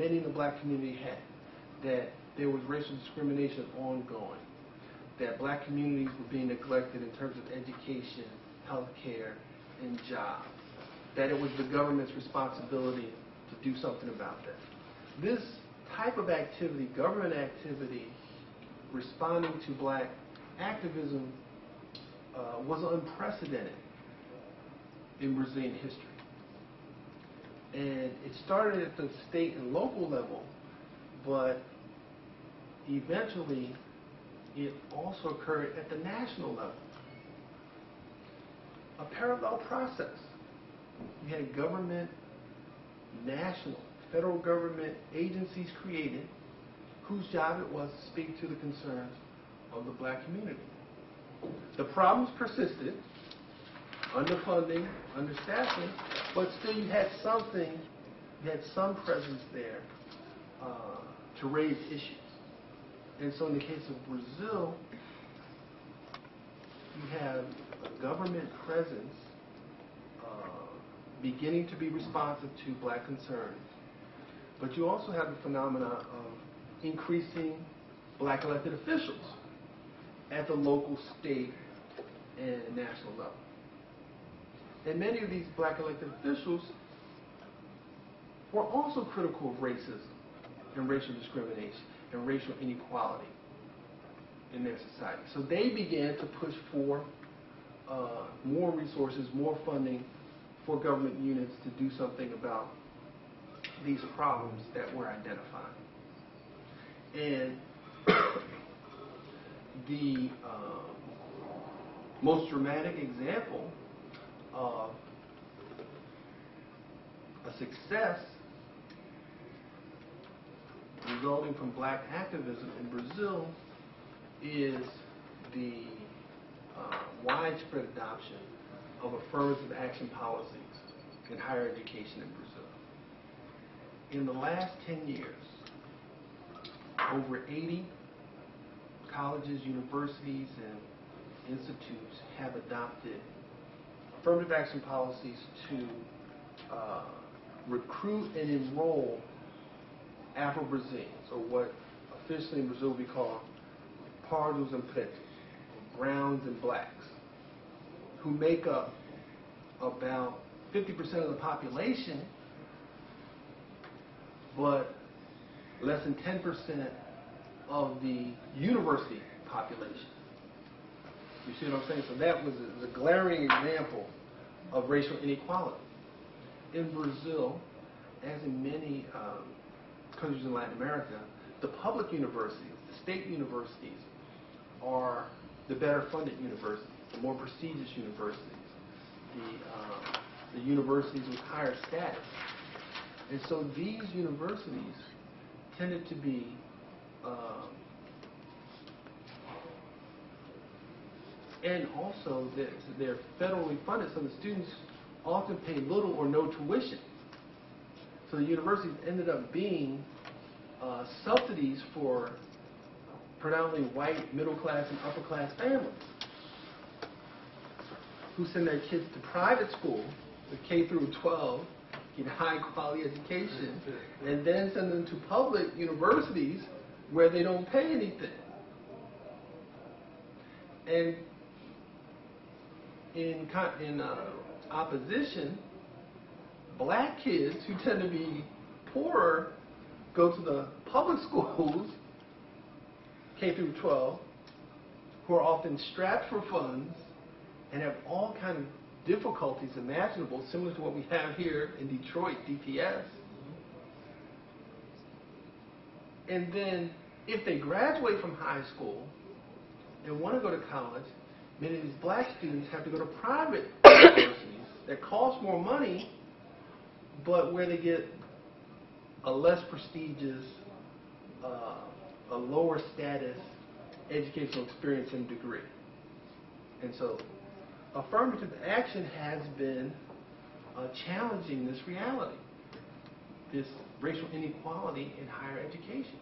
many in the black community had, that there was racial discrimination ongoing, that black communities were being neglected in terms of education, health care, and jobs, that it was the government's responsibility to do something about that. This type of activity, government activity, responding to black activism was unprecedented in Brazilian history. And it started at the state and local level, but eventually it also occurred at the national level. A parallel process. You had government, national, federal government agencies created whose job it was to speak to the concerns of the black community. The problems persisted, underfunding, understaffing, but still you had something, you had some presence there to raise issues. And so in the case of Brazil, you have a government presence beginning to be responsive to black concerns, but you also have the phenomena of increasing black elected officials at the local, state, and national level. And many of these black elected officials were also critical of racism and racial discrimination and racial inequality in their society. So they began to push for more resources, more funding for government units to do something about these problems that were identified. And the most dramatic example of a success resulting from black activism in Brazil is the widespread adoption of affirmative action policies in higher education in Brazil. In the last 10 years, over 80 colleges, universities, and institutes have adopted affirmative action policies to recruit and enroll Afro-Brazilians, or what officially in Brazil we call pardos and pretos, browns and blacks, who make up about 50% of the population, but less than 10% of the university population. You see what I'm saying? So that was a glaring example of racial inequality. In Brazil, as in many countries in Latin America, the public universities, the state universities, are the better funded universities, the more prestigious universities, the universities with higher status. And so these universities tended to be and also they're federally funded, so the students often pay little or no tuition. So the universities ended up being subsidies for predominantly white, middle class, and upper class families who send their kids to private school, the K through 12, get high quality education, and then send them to public universities where they don't pay anything. And in opposition, black kids who tend to be poorer go to the public schools, K through 12, who are often strapped for funds and have all kinds of difficulties imaginable, similar to what we have here in Detroit, DPS. And then, if they graduate from high school and want to go to college, many of these black students have to go to private universities that cost more money, but where they get a less prestigious, a lower status educational experience and degree. And so affirmative action has been challenging this reality, this racial inequality in higher education.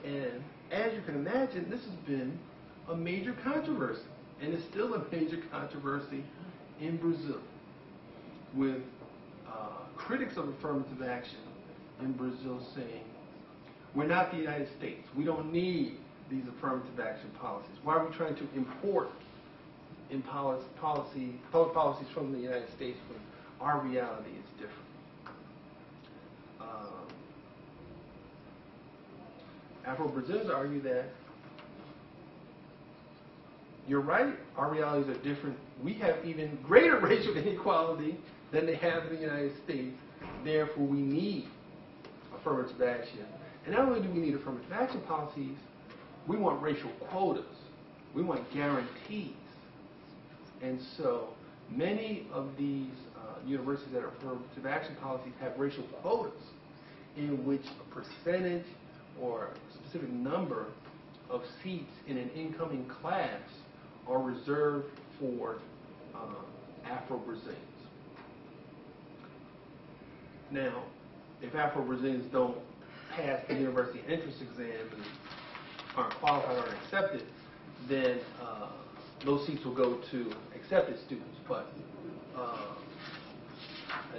And as you can imagine, this has been a major controversy, and it's still a major controversy in Brazil, with critics of affirmative action in Brazil saying, we're not the United States. We don't need these affirmative action policies. Why are we trying to import in public policies from the United States when our reality is different? Afro-Brazilians argue that you're right, our realities are different. We have even greater racial inequality than they have in the United States. Therefore, we need affirmative action. And not only do we need affirmative action policies, we want racial quotas. We want guarantees. And so many of these universities that are affirmative action policies have racial quotas in which a percentage or a specific number of seats in an incoming class are reserved for Afro-Brazilians. Now, if Afro-Brazilians don't pass the university entrance exam and aren't qualified or aren't accepted, then those seats will go to accepted students. But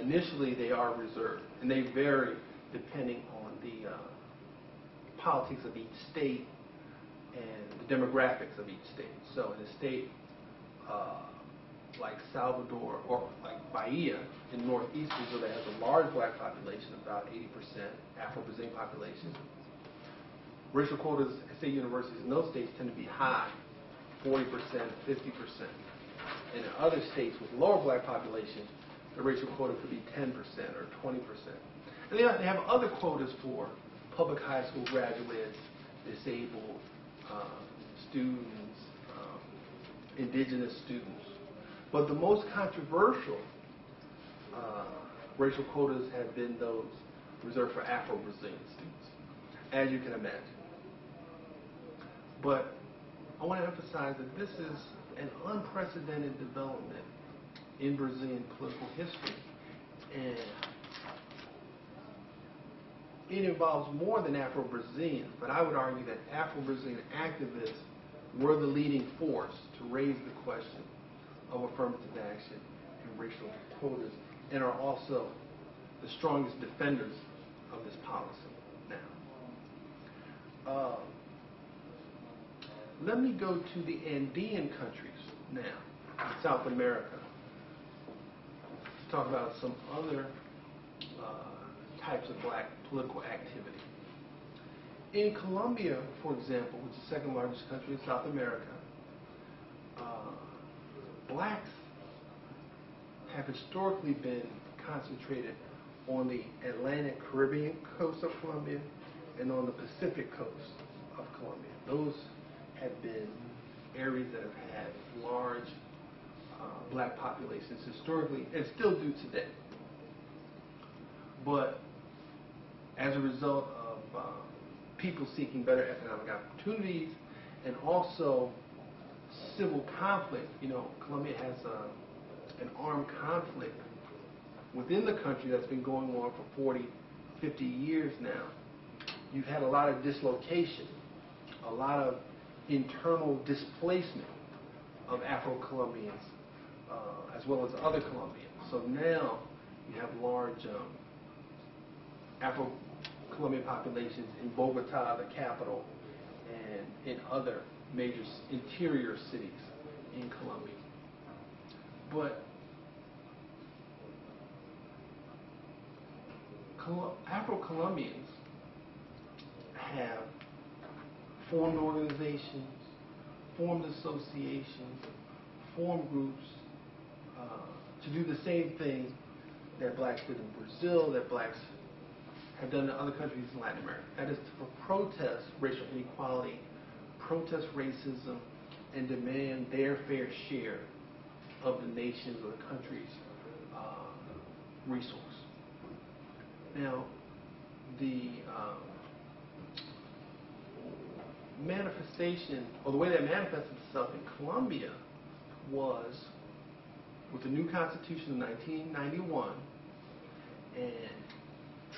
initially, they are reserved, and they vary depending on the politics of each state and the demographics of each state. So in a state like Salvador or like Bahia in northeast Brazil that has a large black population, about 80% Afro-Brazilian population, racial quotas at state universities in those states tend to be high, 40%, 50%. And in other states with lower black population, the racial quota could be 10% or 20%. And they have other quotas for public high school graduates, disabled students, indigenous students. But the most controversial racial quotas have been those reserved for Afro-Brazilian students, as you can imagine. But I want to emphasize that this is an unprecedented development in Brazilian political history. And it involves more than Afro-Brazilians, but I would argue that Afro-Brazilian activists were the leading force to raise the question of affirmative action and racial quotas, and are also the strongest defenders of this policy now. Let me go to the Andean countries now, in South America, to talk about some other types of black political activity. In Colombia, for example, which is the second largest country in South America, blacks have historically been concentrated on the Atlantic Caribbean coast of Colombia and on the Pacific coast of Colombia. Those have been areas that have had large black populations historically and still do today. But as a result of people seeking better economic opportunities and also civil conflict, Colombia has an armed conflict within the country that's been going on for 40, 50 years now. You've had a lot of dislocation, a lot of internal displacement of Afro-Colombians as well as other Colombians. So now you have large Afro-Colombian populations in Bogota, the capital, and in other major interior cities in Colombia. But Afro-Colombians have formed organizations, formed associations, formed groups to do the same thing that blacks did in Brazil, that blacks have done in other countries in Latin America. That is to protest racial inequality, protest racism, and demand their fair share of the nation's or the country's resource. Now, the manifestation, or the way that manifested itself in Colombia was with the new Constitution of 1991 and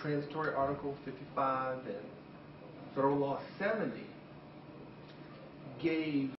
Transitory Article 55 and Federal Law 70 gave